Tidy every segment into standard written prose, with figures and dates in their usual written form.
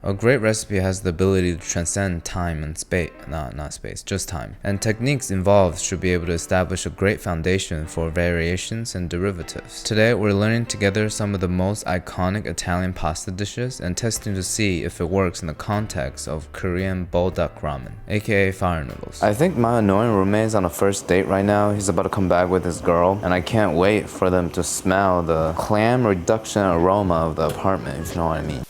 A great recipe has the ability to transcend time and space, not space, just time. And techniques involved should be able to establish a great foundation for variations and derivatives. Today, we're learning together some of the most iconic Italian pasta dishes and testing to see if it works in the context of Korean bulldog ramen, aka fire noodles. I think my annoying roommate is on a first date right now. He's about to come back with his girl, and I can't wait for them to smell the clam reduction aroma of the apartment, if you know what I mean.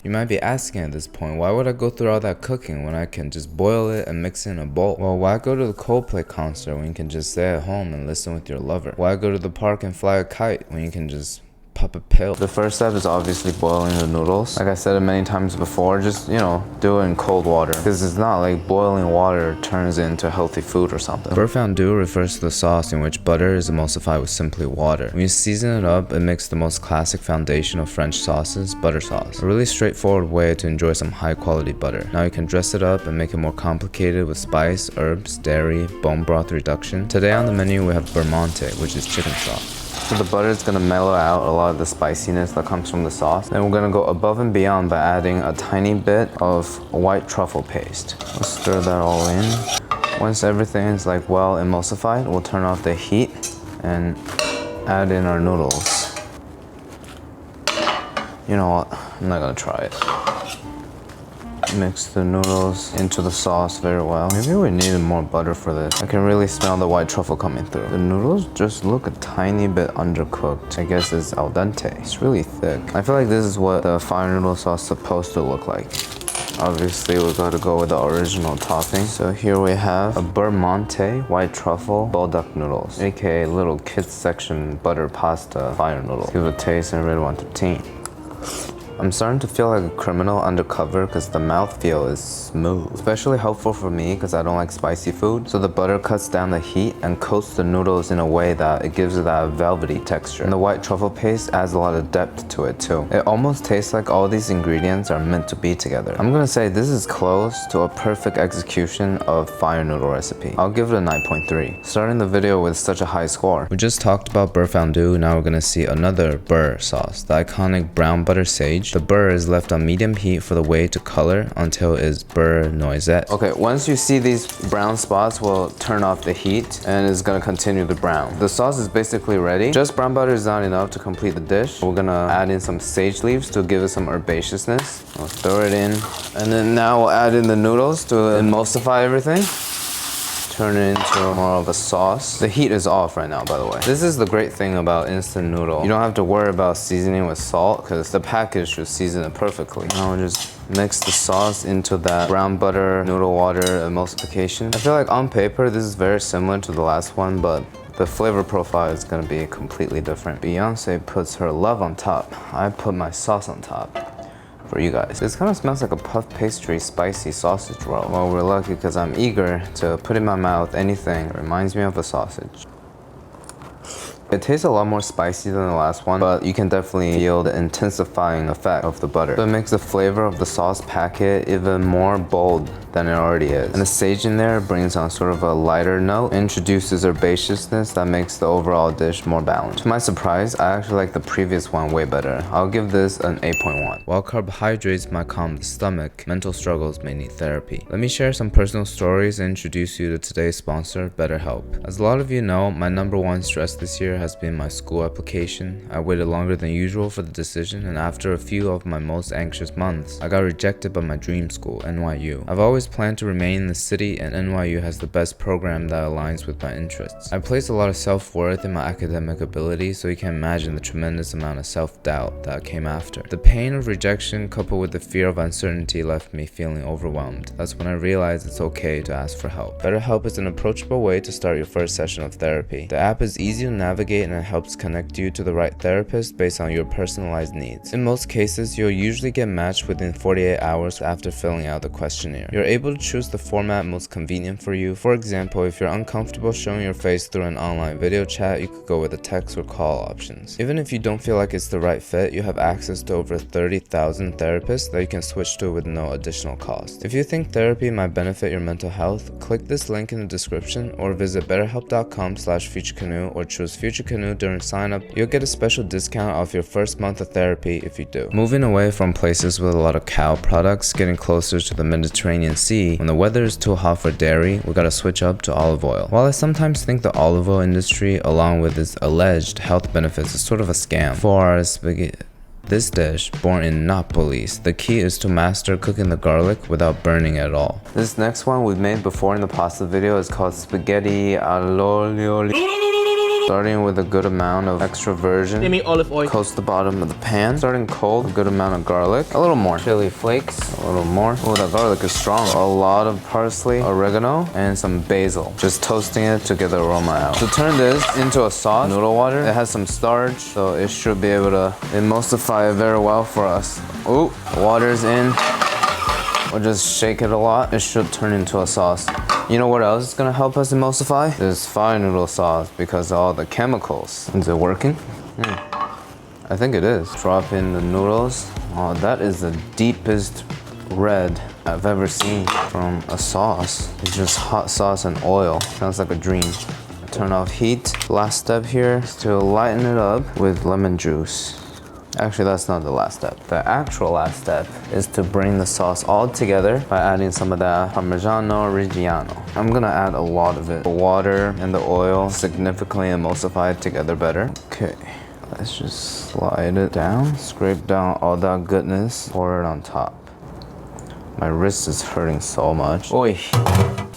You might be asking at this point, why would I go through all that cooking when I can just boil it and mix it in a bowl? Well, why go to the Coldplay concert when you can just stay at home and listen with your lover? Why go to the park and fly a kite when you can just pop a pill? The first step is obviously boiling the noodles. Like I said it many times before, just, do it in cold water. Because it's not like boiling water turns into healthy food or something. Beurre fondue refers to the sauce in which butter is emulsified with simply water. When you season it up, it makes the most classic foundation of French sauces, butter sauce. A really straightforward way to enjoy some high quality butter. Now you can dress it up and make it more complicated with spice, herbs, dairy, bone broth reduction. Today on the menu we have beurre monte, which is chicken sauce. So the butter is going to mellow out a lot of the spiciness that comes from the sauce. Then we're going to go above and beyond by adding a tiny bit of white truffle paste. We'll stir that all in. Once everything is well emulsified, we'll turn off the heat and add in our noodles. You know what? I'm not going to try it. Mix the noodles into the sauce very well. Maybe we needed more butter for this. I can really smell the white truffle coming through. The noodles just look a tiny bit undercooked. I guess it's al dente. It's really thick. I feel like this is what the fire noodle sauce is supposed to look like. Obviously, we gotta go with the original topping. So here we have a beurre monte white truffle bulldog noodles, aka little kids section butter pasta fire noodles. Give it a taste and really want to teen. I'm starting to feel like a criminal undercover because the mouthfeel is smooth. Especially helpful for me because I don't like spicy food. So the butter cuts down the heat and coats the noodles in a way that it gives it that velvety texture. And the white truffle paste adds a lot of depth to it too. It almost tastes like all these ingredients are meant to be together. I'm gonna say this is close to a perfect execution of fire noodle recipe. I'll give it a 9.3. Starting the video with such a high score. We just talked about beurre fondue, now we're gonna see another beurre sauce, the iconic brown butter sage. The beurre is left on medium heat for the whey to color until it's beurre noisette. Okay, once you see these brown spots, we'll turn off the heat and it's gonna continue to brown. The sauce is basically ready. Just brown butter is not enough to complete the dish. We're gonna add in some sage leaves to give it some herbaceousness. We'll throw it in. And then now we'll add in the noodles to emulsify everything. Turn it into more of a sauce. The heat is off right now, by the way. This is the great thing about instant noodle. You don't have to worry about seasoning with salt because the package should season it perfectly. Now we'll just mix the sauce into that brown butter noodle water emulsification. I feel like on paper, this is very similar to the last one, but the flavor profile is gonna be completely different. Beyonce puts her love on top. I put my sauce on top. For you guys. This kind of smells like a puff pastry spicy sausage roll. Well, we're lucky because I'm eager to put in my mouth anything that reminds me of a sausage. It tastes a lot more spicy than the last one, but you can definitely feel the intensifying effect of the butter. So it makes the flavor of the sauce packet even more bold than it already is. And the sage in there brings on sort of a lighter note, introduces herbaceousness that makes the overall dish more balanced. To my surprise, I actually like the previous one way better. I'll give this an 8.1. While carbohydrates might calm the stomach, mental struggles may need therapy. Let me share some personal stories and introduce you to today's sponsor, BetterHelp. As a lot of you know, my #1 stress this year has been my school application. I waited longer than usual for the decision, and after a few of my most anxious months, I got rejected by my dream school, NYU. I've always planned to remain in the city, and NYU has the best program that aligns with my interests. I place a lot of self-worth in my academic ability, so you can imagine the tremendous amount of self-doubt that came after. The pain of rejection coupled with the fear of uncertainty left me feeling overwhelmed. That's when I realized it's okay to ask for help. BetterHelp is an approachable way to start your first session of therapy. The app is easy to navigate and it helps connect you to the right therapist based on your personalized needs. In most cases, you'll usually get matched within 48 hours after filling out the questionnaire. You're able to choose the format most convenient for you. For example, if you're uncomfortable showing your face through an online video chat, you could go with the text or call options. Even if you don't feel like it's the right fit, you have access to over 30,000 therapists that you can switch to with no additional cost. If you think therapy might benefit your mental health, click this link in the description or visit betterhelp.com/FutureCanoe or choose Future FutureCanoe during sign up, you'll get a special discount off your first month of therapy if you do. Moving away from places with a lot of cow products, getting closer to the Mediterranean Sea, when the weather is too hot for dairy, we gotta switch up to olive oil. While I sometimes think the olive oil industry, along with its alleged health benefits, is sort of a scam. For our spaghetti. This dish, born in Naples, the key is to master cooking the garlic without burning at all. This next one we've made before in the pasta video is called spaghetti all'olio. Starting with a good amount of extra virgin. Give me olive oil. Coast the bottom of the pan. Starting cold, a good amount of garlic. A little more. Chili flakes, a little more. Oh, that garlic is strong. A lot of parsley, oregano, and some basil. Just toasting it to get the aroma out. To turn this into a sauce, noodle water. It has some starch, so it should be able to emulsify it very well for us. Ooh, water's in. We'll just shake it a lot. It should turn into a sauce. You know what else is gonna help us emulsify? This fire noodle sauce because of all the chemicals. Is it working? I think it is. Drop in the noodles. Oh, that is the deepest red I've ever seen from a sauce. It's just hot sauce and oil. Sounds like a dream. Turn off heat. Last step here is to lighten it up with lemon juice. Actually, that's not the last step. The actual last step is to bring the sauce all together by adding some of that Parmigiano Reggiano. I'm gonna add a lot of it. The water and the oil significantly emulsify it together better. Okay, let's just slide it down, scrape down all that goodness, pour it on top. My wrist is hurting so much. Oi,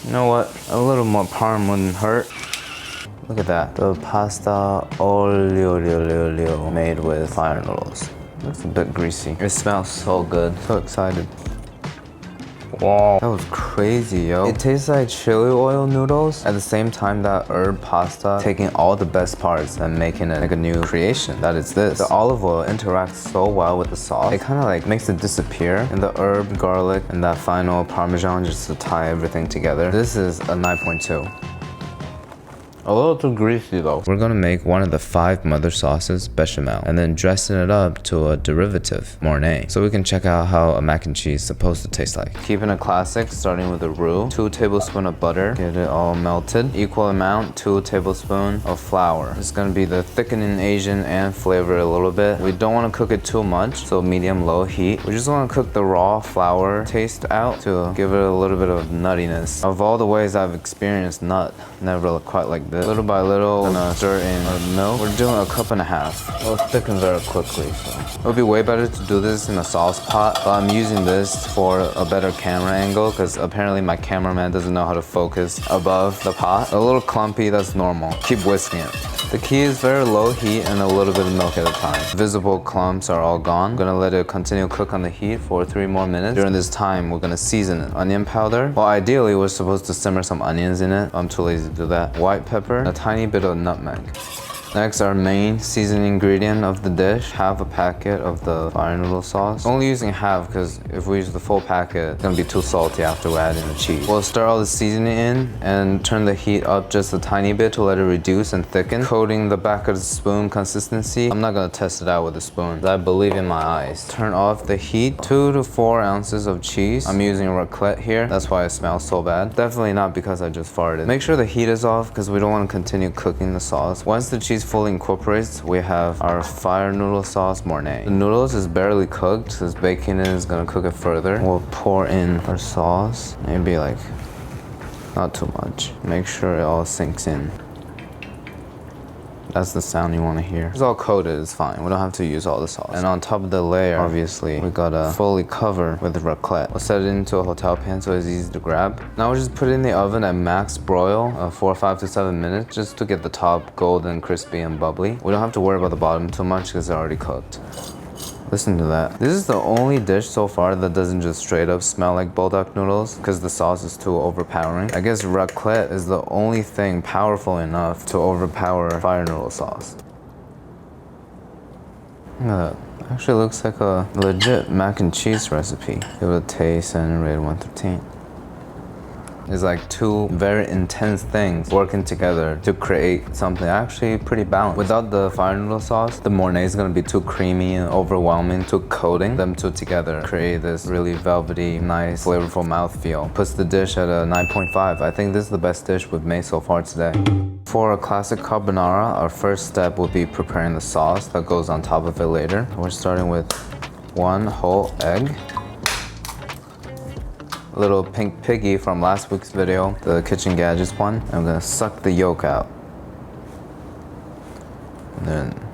you know what? A little more parm wouldn't hurt. Look at that. The pasta olio made with fire noodles. Looks a bit greasy. It smells so good. So excited. Wow, that was crazy, yo. It tastes like chili oil noodles. At the same time, that herb pasta, taking all the best parts and making it like a new creation. That is this. The olive oil interacts so well with the sauce. It kind of like makes it disappear. And the herb, garlic, and that final Parmesan just to tie everything together. This is a 9.2. A little too greasy though. We're gonna make one of the 5 mother sauces, bechamel, and then dressing it up to a derivative, mornay, so we can check out how a mac and cheese is supposed to taste like. Keeping it classic, starting with the roux, 2 tablespoons of butter, get it all melted. Equal amount, 2 tablespoons of flour. It's gonna be the thickening agent and flavor a little bit. We don't wanna cook it too much, so medium-low heat. We just wanna cook the raw flour taste out to give it a little bit of nuttiness. Of all the ways I've experienced nut, never quite like this. Little by little, gonna stir in milk. We're doing a cup and a half. It'll thicken very quickly, so. It would be way better to do this in a sauce pot, but I'm using this for a better camera angle because apparently my cameraman doesn't know how to focus above the pot. A little clumpy, that's normal. Keep whisking it. The key is very low heat and a little bit of milk at a time. Visible clumps are all gone. I'm gonna let it continue to cook on the heat for 3 more minutes. During this time, we're gonna season it. Onion powder. Well, ideally, we're supposed to simmer some onions in it. I'm too lazy to do that. White pepper, a tiny bit of nutmeg. Next, our main seasoning ingredient of the dish, half a packet of the fire noodle sauce. Only using half because if we use the full packet, it's gonna be too salty after we add in the cheese. We'll stir all the seasoning in and turn the heat up just a tiny bit to let it reduce and thicken. Coating the back of the spoon consistency. I'm not gonna test it out with a spoon. I believe in my eyes. Turn off the heat. 2 to 4 ounces of cheese. I'm using raclette here. That's why it smells so bad. Definitely not because I just farted. Make sure the heat is off because we don't want to continue cooking the sauce. Once the cheese fully incorporates, we have our fire noodle sauce mornay. The noodles is barely cooked, so baking it is gonna cook it further. We'll pour in our sauce, maybe like not too much. Make sure it all sinks in. That's the sound you want to hear. It's all coated, it's fine. We don't have to use all the sauce. And on top of the layer, obviously, we gotta fully cover with raclette. We'll set it into a hotel pan so it's easy to grab. Now we'll just put it in the oven at max broil, for 5 to 7 minutes, just to get the top golden, crispy, and bubbly. We don't have to worry about the bottom too much because they're already cooked. Listen to that. This is the only dish so far that doesn't just straight up smell like bulldog noodles because the sauce is too overpowering. I guess raclette is the only thing powerful enough to overpower fire noodle sauce. Look at that. Actually looks like a legit mac and cheese recipe. Give it a taste and rate 1 through 10. It's like 2 very intense things working together to create something actually pretty balanced. Without the fire noodle sauce, the mornay is gonna be too creamy and overwhelming, too coating. Them 2 together create this really velvety, nice, flavorful mouthfeel. Puts the dish at a 9.5. I think this is the best dish we've made so far today. For a classic carbonara, our first step would be preparing the sauce that goes on top of it later. We're starting with 1 whole egg. Little pink piggy from last week's video, the kitchen gadgets one. I'm gonna suck the yolk out. And then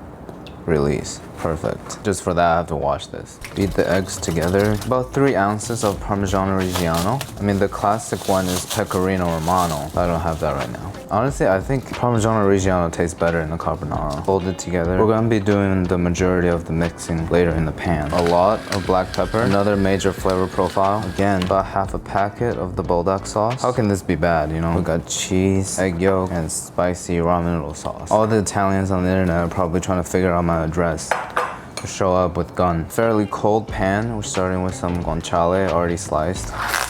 release. Perfect. Just for that, I have to wash this. Beat the eggs together. About 3 ounces of Parmigiano Reggiano. I mean, the classic one is Pecorino Romano. I don't have that right now. Honestly, I think Parmigiano Reggiano tastes better in the carbonara. Fold it together. We're gonna be doing the majority of the mixing later in the pan. A lot of black pepper. Another major flavor profile. Again, about half a packet of the bulldog sauce. How can this be bad, you know? We got cheese, egg yolk, and spicy ramen noodle sauce. All the Italians on the internet are probably trying to figure out my address. Show up with gun. Fairly cold pan. We're starting with some guanciale already sliced.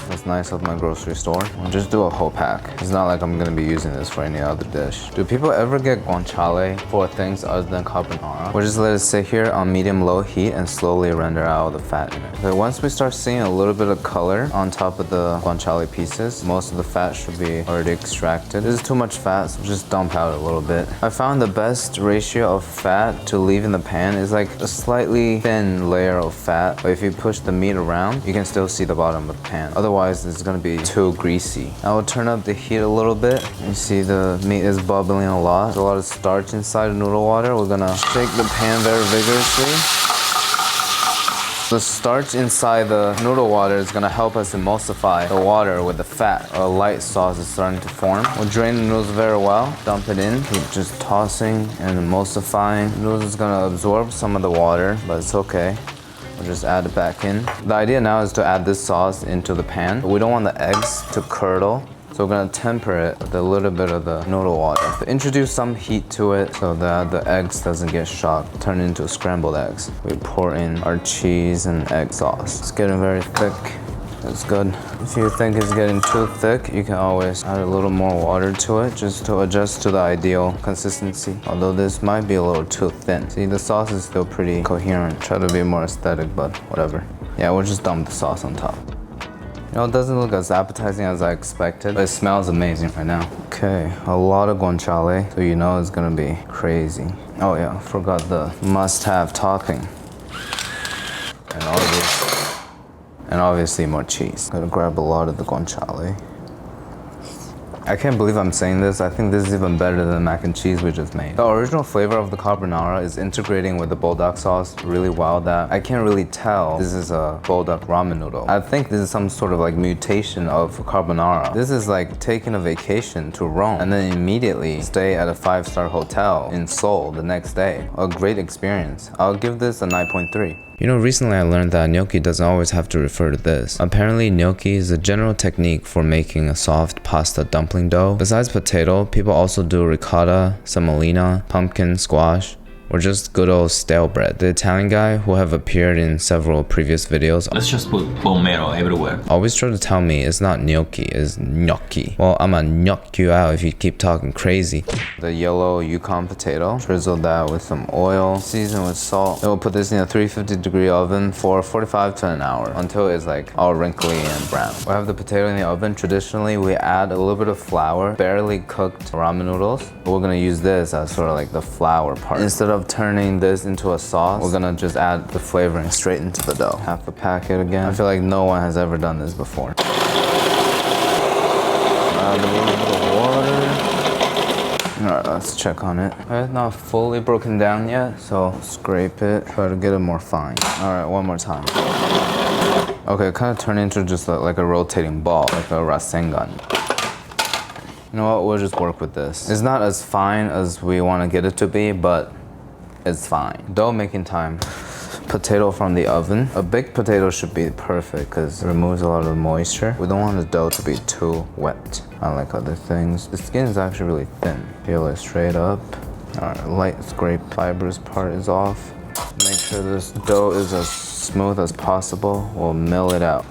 That's nice of my grocery store. I'll just do a whole pack. It's not like I'm gonna be using this for any other dish. Do people ever get guanciale for things other than carbonara? We'll just let it sit here on medium-low heat and slowly render out the fat in it. Okay, once we start seeing a little bit of color on top of the guanciale pieces, most of the fat should be already extracted. This is too much fat, so just dump out a little bit. I found the best ratio of fat to leave in the pan is like a slightly thin layer of fat, but if you push the meat around, you can still see the bottom of the pan. Otherwise, it's gonna be too greasy. I will turn up the heat a little bit. You see the meat is bubbling a lot. There's a lot of starch inside the noodle water. We're gonna shake the pan very vigorously. The starch inside the noodle water is gonna help us emulsify the water with the fat. A light sauce is starting to form. We'll drain the noodles very well, dump it in, keep just tossing and emulsifying. The noodles is gonna absorb some of the water, but it's okay. We'll just add it back in. The idea now is to add this sauce into the pan. We don't want the eggs to curdle. So we're gonna temper it with a little bit of the noodle water. Introduce some heat to it so that the eggs doesn't get shocked, turn into scrambled eggs. We pour in our cheese and egg sauce. It's getting very thick. That's good. If you think it's getting too thick, you can always add a little more water to it just to adjust to the ideal consistency. Although this might be a little too thin. See, the sauce is still pretty coherent. Try to be more aesthetic, but whatever. Yeah, we'll just dump the sauce on top. You know, it doesn't look as appetizing as I expected, but it smells amazing right now. Okay, a lot of guanciale, so you know it's gonna be crazy. Oh yeah, forgot the must-have topping. And obviously more cheese. Gotta grab a lot of the guanciale. I can't believe I'm saying this. I think this is even better than the mac and cheese we just made. The original flavor of the carbonara is integrating with the bulldog sauce really well that I can't really tell this is a bulldog ramen noodle. I think this is some sort of like mutation of carbonara. This is like taking a vacation to Rome and then immediately stay at a 5-star hotel in Seoul the next day. A great experience. I'll give this a 9.3. You know, recently I learned that gnocchi doesn't always have to refer to this. Apparently, gnocchi is a general technique for making a soft pasta dumpling dough. Besides potato, people also do ricotta, semolina, pumpkin, squash, or just good old stale bread. The Italian guy who have appeared in several previous videos, let's just put bone marrow everywhere, always try to tell me it's not gnocchi, it's gnocchi. Well, I'ma knock you out if you keep talking crazy. The yellow Yukon potato, drizzle that with some oil, season with salt. Then we'll put this in a 350-degree oven for 45 to an hour until it's like all wrinkly and brown. We have the potato in the oven. Traditionally, we add a little bit of flour, barely cooked ramen noodles. But we're gonna use this as sort of like the flour part. Instead of turning this into a sauce, we're gonna just add the flavoring straight into the dough. Half a packet again. I feel like no one has ever done this before. Add a little bit of water. Alright, let's check on it. It's not fully broken down yet, so scrape it. Try to get it more fine. Alright, one more time. Okay, it kind of turned into just like a rotating ball, like a rasengan. You know what, we'll just work with this. It's not as fine as we want to get it to be, but it's fine. Dough making time. Potato from the oven. A baked potato should be perfect because it removes a lot of the moisture. We don't want the dough to be too wet, unlike other things. The skin is actually really thin. Peel it straight up. Alright, light scrape fibrous part is off. Make sure this dough is as smooth as possible. We'll mill it out.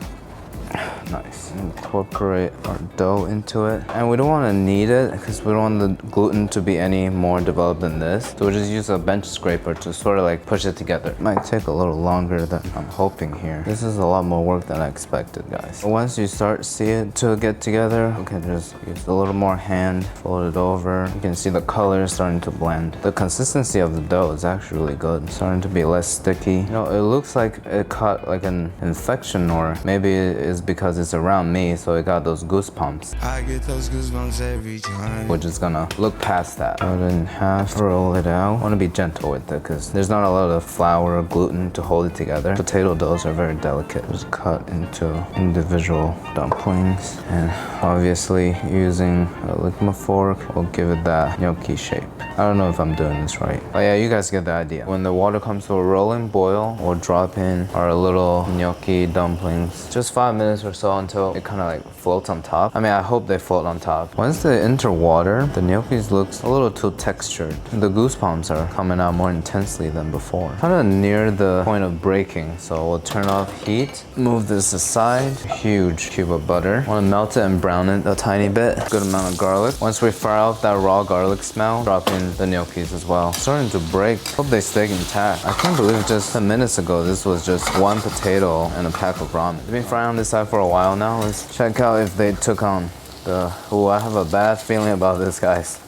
Nice. Incorporate our dough into it. And we don't want to knead it because we don't want the gluten to be any more developed than this. So we'll just use a bench scraper to sort of like push it together. It might take a little longer than I'm hoping here. This is a lot more work than I expected, guys. Once you start see it to get together, you can just use a little more hand, fold it over. You can see the color starting to blend. The consistency of the dough is actually really good. It's starting to be less sticky. You know, it looks like it caught like an infection, or maybe it is because it's around me, so it got those goosebumps. I get those goosebumps every time. We're just gonna look past that. Cut it in half, roll it out. I wanna be gentle with it because there's not a lot of flour or gluten to hold it together. Potato doughs are very delicate. Just cut into individual dumplings, and obviously using a Ligma fork will give it that gnocchi shape. I don't know if I'm doing this right, but yeah, you guys get the idea. When the water comes to a rolling boil, we'll drop in our little gnocchi dumplings. Just 5 minutes or so until it kind of like floats on top. I mean, I hope they float on top. Once they enter water, the gnocchis looks a little too textured. The goosebumps are coming out more intensely than before. Kind of near the point of breaking, so we'll turn off heat. Move this aside. Huge cube of butter. Want to melt it and brown it a tiny bit. Good amount of garlic. Once we fry off that raw garlic smell, drop in the gnocchis as well. Starting to break. Hope they stay intact. I can't believe just 10 minutes ago this was just one potato and a pack of ramen. It's been frying on this side for a while now. Let's check out if they took on the... Ooh, I have a bad feeling about this, guys.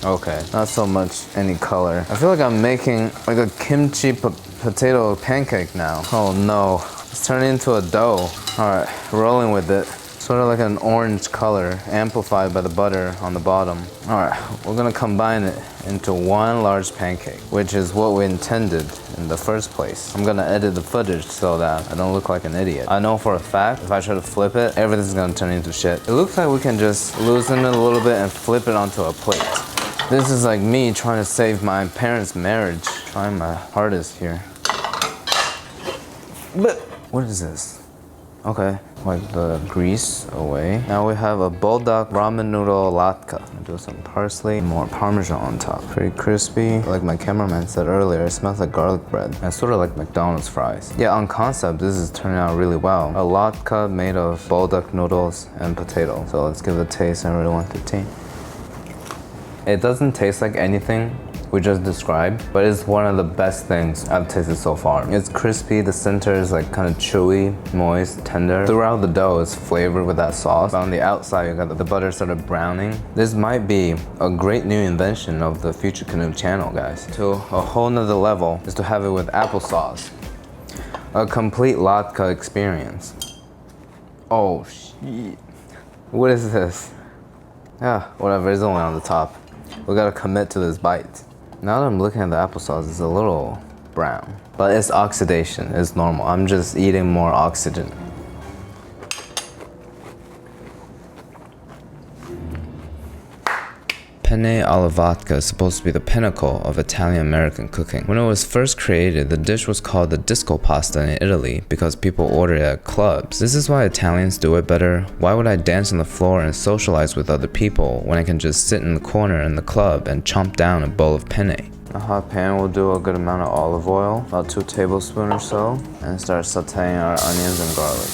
Okay, not so much any color. I feel like I'm making like a kimchi potato pancake now. Oh no, it's turning into a dough. All right, rolling with it. Sort of like an orange color, amplified by the butter on the bottom. All right, we're gonna combine it into one large pancake, which is what we intended in the first place. I'm gonna edit the footage so that I don't look like an idiot. I know for a fact, if I try to flip it, everything's gonna turn into shit. It looks like we can just loosen it a little bit and flip it onto a plate. This is like me trying to save my parents' marriage. Trying my hardest here. But what is this? Okay, wipe the grease away. Now we have a bulldog ramen noodle latke. Do some parsley, more parmesan on top. Pretty crispy. Like my cameraman said earlier, it smells like garlic bread. And sort of like McDonald's fries. Yeah, on concept, this is turning out really well. A latke made of bulldog noodles and potato. So let's give it a taste and really want to taste. It doesn't taste like anything we just described, but it's one of the best things I've tasted so far. It's crispy, the center is like kind of chewy, moist, tender. Throughout the dough is flavored with that sauce. But on the outside, you got the butter started browning. This might be a great new invention of the FutureCanoe channel, guys. To a whole nother level is to have it with applesauce. A complete latke experience. Oh, shit. What is this? Yeah, whatever, it's only on the top. We gotta commit to this bite. Now that I'm looking at the applesauce, it's a little brown. But it's oxidation, it's normal. I'm just eating more oxygen. Penne alla vodka is supposed to be the pinnacle of Italian-American cooking. When it was first created, the dish was called the disco pasta in Italy because people ordered it at clubs. This is why Italians do it better. Why would I dance on the floor and socialize with other people when I can just sit in the corner in the club and chomp down a bowl of penne? A hot pan will do a good amount of olive oil, about 2 tablespoons or so, and start sauteing our onions and garlic.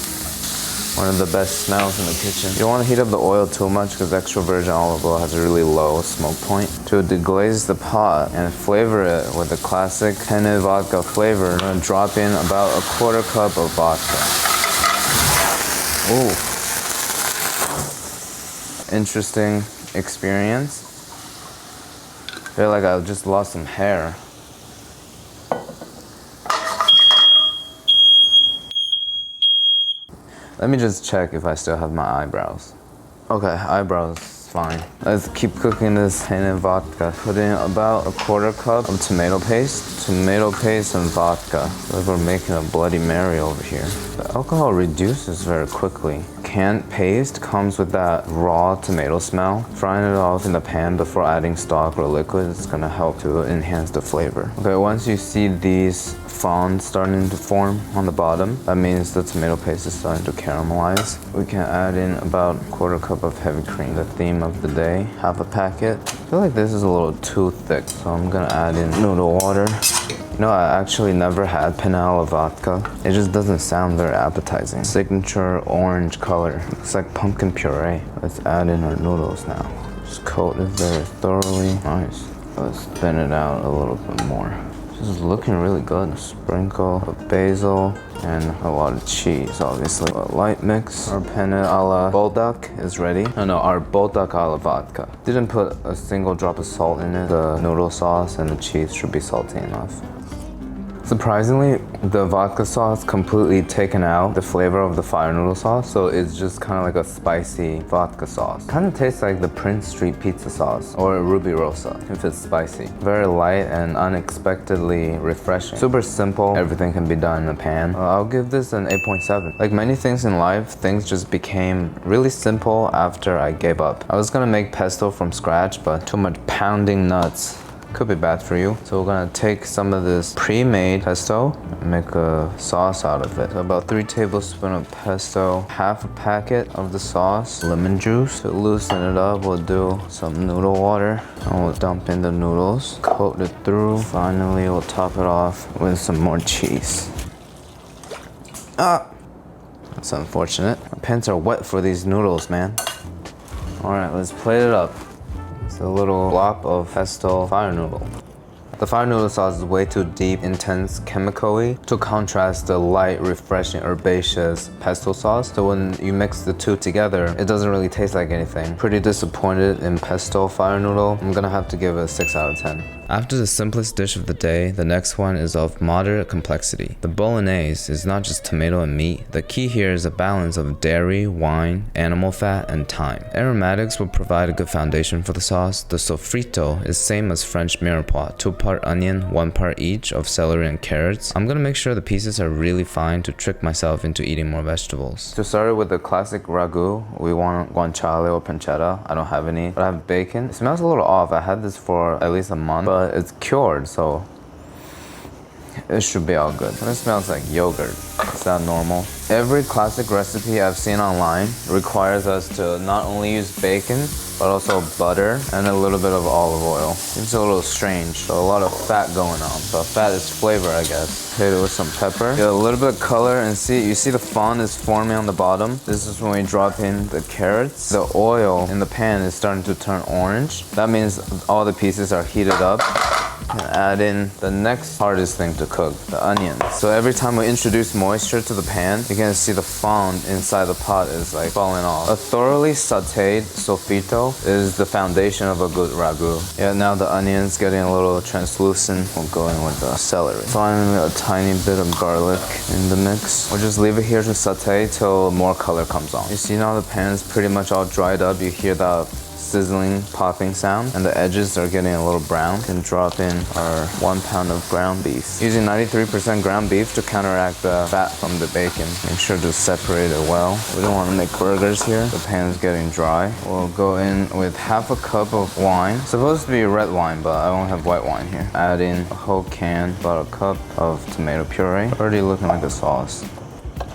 One of the best smells in the kitchen. You don't want to heat up the oil too much because extra virgin olive oil has a really low smoke point. To deglaze the pot and flavor it with the classic penne vodka flavor, I'm going to drop in about a 1/4 cup of vodka. Ooh. Interesting experience. I feel like I just lost some hair. Let me just check if I still have my eyebrows. Okay, eyebrows, fine. Let's keep cooking this penne vodka. Put in about a 1/4 cup of tomato paste. Tomato paste and vodka. Like we're making a Bloody Mary over here. The alcohol reduces very quickly. Canned paste comes with that raw tomato smell. Frying it off in the pan before adding stock or liquid is gonna help to enhance the flavor. Okay, once you see these fronds starting to form on the bottom, that means the tomato paste is starting to caramelize. We can add in about a 1/4 cup of heavy cream. The theme of the day, half a packet. I feel like this is a little too thick, so I'm gonna add in noodle water. No, I actually never had penne alla vodka. It just doesn't sound very appetizing. Signature orange color. Looks like pumpkin puree. Let's add in our noodles now. Just coat it very thoroughly. Nice. Let's thin it out a little bit more. This is looking really good. A sprinkle of basil and a lot of cheese, obviously. A light mix. Our penne alla bulldog is ready. Oh no, our bulldog alla vodka. Didn't put a single drop of salt in it. The noodle sauce and the cheese should be salty enough. Surprisingly, the vodka sauce completely taken out the flavor of the fire noodle sauce, so it's just kind of like a spicy vodka sauce. Kind of tastes like the Prince Street pizza sauce or Ruby Rosa if it's spicy. Very light and unexpectedly refreshing. Super simple, everything can be done in a pan. I'll give this an 8.7. Like many things in life, things just became really simple after I gave up. I was gonna make pesto from scratch, but too much pounding nuts could be bad for you. So we're gonna take some of this pre-made pesto and make a sauce out of it. So about 3 tablespoons of pesto, half a packet of the sauce, lemon juice. To loosen it up, we'll do some noodle water and we'll dump in the noodles, coat it through. Finally, we'll top it off with some more cheese. That's unfortunate. My pants are wet for these noodles, man. All right, let's plate it up. It's a little blob of pesto fire noodle. The fire noodle sauce is way too deep, intense, chemical-y to contrast the light, refreshing, herbaceous pesto sauce. So when you mix the two together, it doesn't really taste like anything. Pretty disappointed in pesto fire noodle. I'm gonna have to give it a 6 out of 10. After the simplest dish of the day, the next one is of moderate complexity. The Bolognese is not just tomato and meat. The key here is a balance of dairy, wine, animal fat, and thyme. Aromatics will provide a good foundation for the sauce. The sofrito is same as French mirepoix, 2-part onion, 1 part each of celery and carrots. I'm gonna make sure the pieces are really fine to trick myself into eating more vegetables. To start with the classic ragu, we want guanciale or pancetta. I don't have any, but I have bacon. It smells a little off. I had this for at least a month, but it's cured, so it should be all good. It smells like yogurt. Is that normal? Every classic recipe I've seen online requires us to not only use bacon, but also butter and a little bit of olive oil. It's a little strange, so a lot of fat going on. But fat is flavor, I guess. Hit it with some pepper. Get a little bit of color and you see the fond is forming on the bottom. This is when we drop in the carrots. The oil in the pan is starting to turn orange. That means all the pieces are heated up. And add in the next hardest thing to cook, the onions. So every time we introduce moisture to the pan, you can see the fond inside the pot is like falling off. A thoroughly sauteed sofrito is the foundation of a good ragu. Yeah, now the onion's getting a little translucent. We'll go in with the celery. Finally, a tiny bit of garlic in the mix. We'll just leave it here to saute till more color comes on. You see now the pan is pretty much all dried up. You hear that sizzling, popping sound, and the edges are getting a little brown. We can drop in our 1 pound of ground beef. Using 93% ground beef to counteract the fat from the bacon. Make sure to separate it well. We don't want to make burgers here. The pan's getting dry. We'll go in with half a cup of wine. It's supposed to be red wine, but I only have white wine here. Add in a whole can, about a cup of tomato puree. Already looking like a sauce.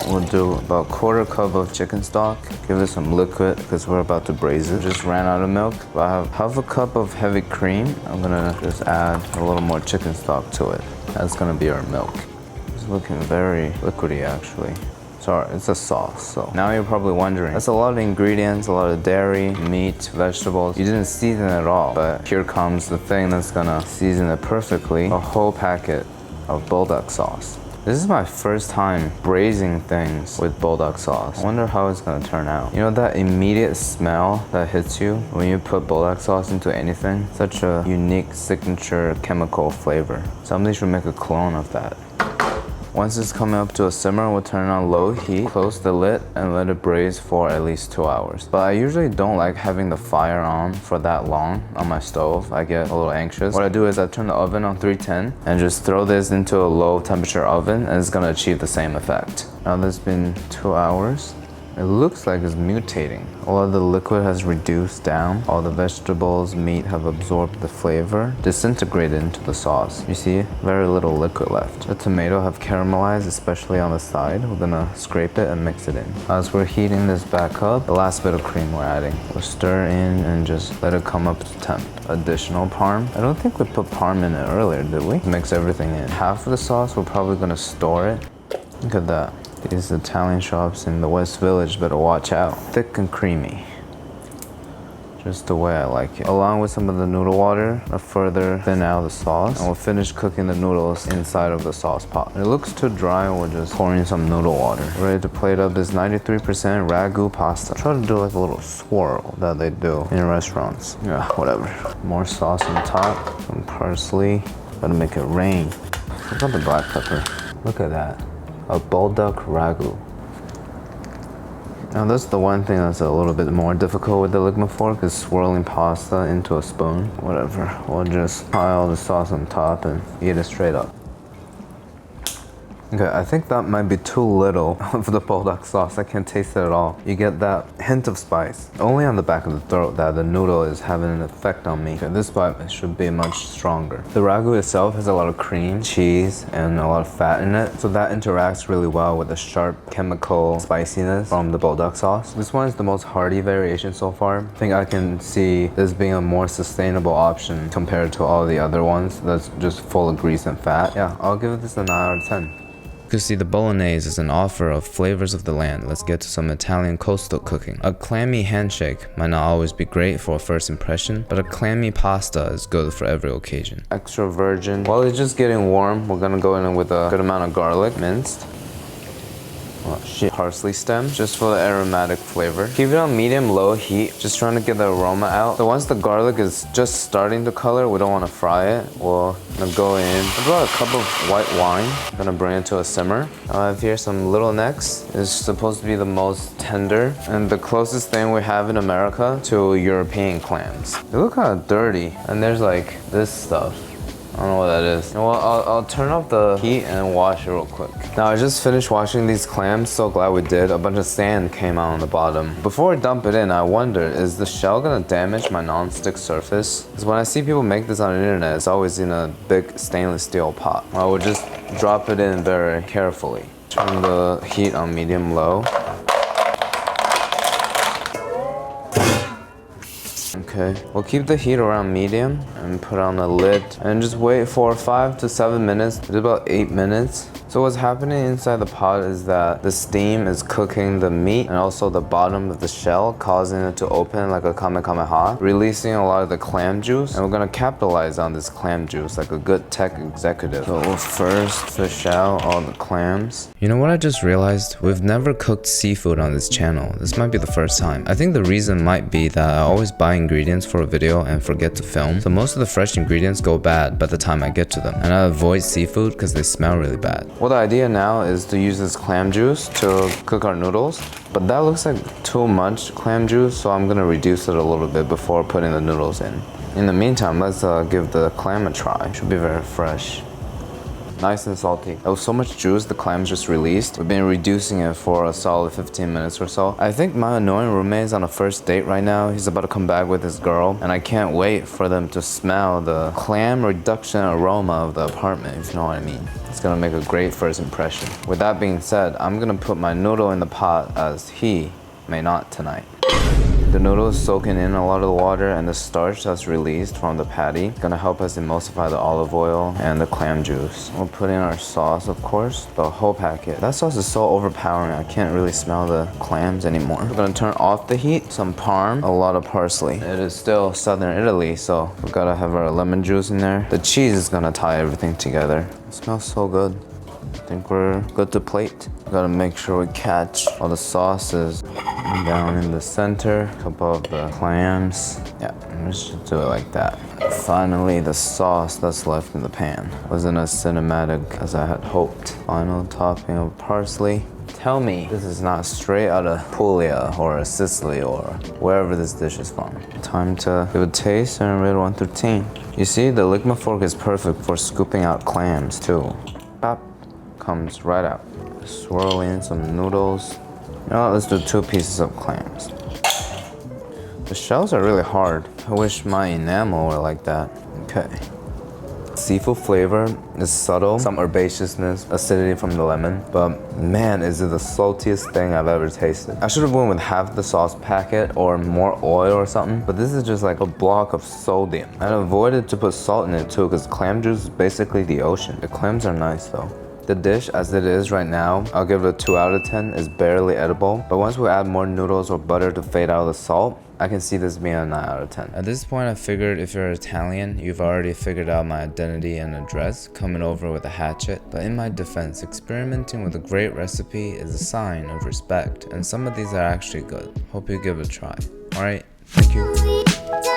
We'll do about 1/4 cup of chicken stock. Give it some liquid because we're about to braise it. Just ran out of milk. But I have half a cup of heavy cream. I'm gonna just add a little more chicken stock to it. That's gonna be our milk. It's looking very liquidy actually. Sorry, it's a sauce. So now you're probably wondering, that's a lot of ingredients, a lot of dairy, meat, vegetables. You didn't season it all. But here comes the thing that's gonna season it perfectly. A whole packet of bulldog sauce. This is my first time braising things with bulldog sauce. I wonder how it's gonna turn out. You know that immediate smell that hits you when you put bulldog sauce into anything? Such a unique signature chemical flavor. Somebody should make a clone of that. Once it's coming up to a simmer, we'll turn it on low heat, close the lid, and let it braise for at least 2 hours. But I usually don't like having the fire on for that long on my stove. I get a little anxious. What I do is I turn the oven on 310 and just throw this into a low temperature oven and it's gonna achieve the same effect. Now there's been 2 hours It looks like it's mutating. A lot of the liquid has reduced down. All the vegetables, meat have absorbed the flavor, disintegrated into the sauce. You see, very little liquid left. The tomato have caramelized, especially on the side. We're gonna scrape it and mix it in. As we're heating this back up, the last bit of cream we're adding. We'll stir in and just let it come up to temp. Additional parm. I don't think we put parm in it earlier, did we? Mix everything in. Half of the sauce, we're probably gonna store it. Look at that. These Italian shops in the West Village better watch out. Thick and creamy. Just the way I like it. Along with some of the noodle water, I'll further thin out the sauce. And we'll finish cooking the noodles inside of the sauce pot. If it looks too dry, we'll just pour in some noodle water. Ready to plate up this 93% ragu pasta. Try to do like a little swirl that they do in restaurants. Yeah, whatever. More sauce on top, some parsley. Gotta make it rain. What about the black pepper? Look at that. A bulldog ragu. Now that's the one thing that's a little bit more difficult with the ligma fork is swirling pasta into a spoon. Whatever, we'll just pile the sauce on top and eat it straight up. Okay, I think that might be too little of the bulldog sauce. I can't taste it at all. You get that hint of spice. Only on the back of the throat that the noodle is having an effect on me. Okay, this bite should be much stronger. The ragu itself has a lot of cream, cheese, and a lot of fat in it. So that interacts really well with the sharp chemical spiciness from the bulldog sauce. This one is the most hearty variation so far. I think I can see this being a more sustainable option compared to all the other ones that's just full of grease and fat. Yeah, I'll give this a 9 out of 10. You see, the Bolognese is an offer of flavors of the land. Let's get to some Italian coastal cooking. A clammy handshake might not always be great for a first impression, but a clammy pasta is good for every occasion. Extra virgin. While it's just getting warm, we're gonna go in with a good amount of garlic, minced. Oh shit. Parsley stems, just for the aromatic flavor. Keep it on medium-low heat, just trying to get the aroma out. So once the garlic is just starting to color, we don't want to fry it. We'll go in about a cup of white wine. Gonna bring it to a simmer. I have here some little necks. It's supposed to be the most tender and the closest thing we have in America to European clams. They look kind of dirty, and there's like this stuff. I don't know what that is. Well, I'll turn off the heat and wash it real quick. Now, I just finished washing these clams. So glad we did. A bunch of sand came out on the bottom. Before I dump it in, I wonder, is the shell gonna damage my non-stick surface? Because when I see people make this on the internet, it's always in a big stainless steel pot. I would just drop it in very carefully. Turn the heat on medium-low. Okay, we'll keep the heat around medium and put on the lid and just wait for 5 to 7 minutes. It's about 8 minutes. So what's happening inside the pot is that the steam is cooking the meat and also the bottom of the shell, causing it to open like a kamehameha, releasing a lot of the clam juice. And we're gonna capitalize on this clam juice like a good tech executive. So we'll first fish out all the clams. You know what I just realized? We've never cooked seafood on this channel. This might be the first time. I think the reason might be that I always buy ingredients for a video and forget to film. So most of the fresh ingredients go bad by the time I get to them. And I avoid seafood because they smell really bad. Well, the idea now is to use this clam juice to cook our noodles, but that looks like too much clam juice, so I'm gonna reduce it a little bit before putting the noodles in. In the meantime, let's give the clam a try. Should be very fresh. Nice and salty. There was so much juice the clams just released. We've been reducing it for a solid 15 minutes or so. I think my annoying roommate is on a first date right now. He's about to come back with his girl, and I can't wait for them to smell the clam reduction aroma of the apartment, if you know what I mean. It's gonna make a great first impression. With that being said, I'm gonna put my noodle in the pot as he may not tonight. The noodle is soaking in a lot of the water, and the starch that's released from the patty is gonna help us emulsify the olive oil and the clam juice. We'll put in our sauce, of course, the whole packet. That sauce is so overpowering, I can't really smell the clams anymore. We're gonna turn off the heat, some parm, a lot of parsley. It is still southern Italy, so we gotta have our lemon juice in there. The cheese is gonna tie everything together. It smells so good. I think we're good to plate. Gotta make sure we catch all the sauces down in the center, a couple of the clams. Yeah, let's just do it like that. Finally, the sauce that's left in the pan wasn't as cinematic as I had hoped. Final topping of parsley. Tell me this is not straight out of Puglia or Sicily or wherever this dish is from. Time to give it a taste and rate 1 through 10. You see, the ligma fork is perfect for scooping out clams too. Pop, comes right out. Swirl in some noodles. Now let's do 2 pieces of clams. The shells are really hard. I wish my enamel were like that. Okay. Seafood flavor is subtle, some herbaceousness, acidity from the lemon, but man, is it the saltiest thing I've ever tasted. I should have went with half the sauce packet or more oil or something, but this is just like a block of sodium. I avoided to put salt in it too because clam juice is basically the ocean. The clams are nice though. The dish as it is right now, I'll give it a 2 out of 10. It's barely edible, but once we add more noodles or butter to fade out the salt, I can see this being a 9 out of 10. At this point, I figured if you're Italian, you've already figured out my identity and address, coming over with a hatchet. But in my defense, experimenting with a great recipe is a sign of respect, and some of these are actually good. Hope you give it a try. Alright, thank you.